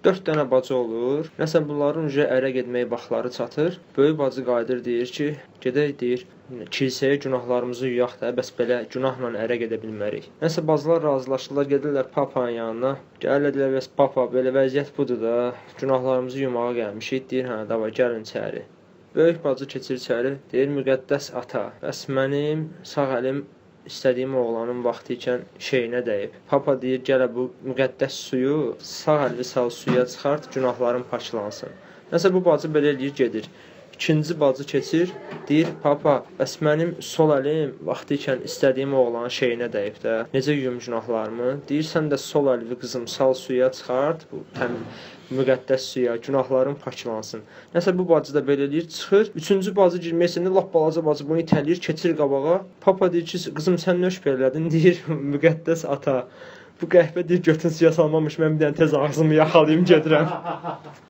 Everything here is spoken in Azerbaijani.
4 dənə bacı olur. Nəsə bunların ərə getməyə vaxtları çatır. Böyük bacı qayıdır, deyir ki, gedək, deyir, kilsəyə günahlarımızı yuyaq da, bəs belə günahla ərə gedə bilmərik. Nəsə bacılar razılaşırlar, gedirlər papanın yanına. Gəlirlər, deyirlər, bəs papa, belə vəziyyət budur da, günahlarımızı yumağa gəlmişik. Deyir, hə, davay, gəlin içəri. Böyük bacı keçir içəri, deyir, müqəddəs ata, bəs mənim sağ əlim istədiyim oğlanın vaxtı ikən şeyinə dəyib. Papa deyir, gələ bu müqəddəs suyu, sağ əlli sal suya çıxart, günahların paçlansın. Nəsə bu bacı belə eləyir, gedir. İkinci bacı keçir, deyir, papa, bəs mənim sol əlim vaxtı ikən istədiyim oğlanın şeyinə dəyib də, necə yuyum günahlarımı? Deyir, sən də sol əlvi qızım sal suya çıxart, bu müqəddəs suya, günahların paçlansın. Nəsə bu bacı da belə eləyir, çıxır. Üçüncü bacı girmək istəyəndə lap balaca bacı bunu itələyir, keçir qabağa. Papa deyir ki, qızım sən nə şübhə elədin? Deyir, müqəddəs ata, bu qəhvə deyir götün suya salmamış, mən bir dənə tez ağzımı yaxalayım gedirəm.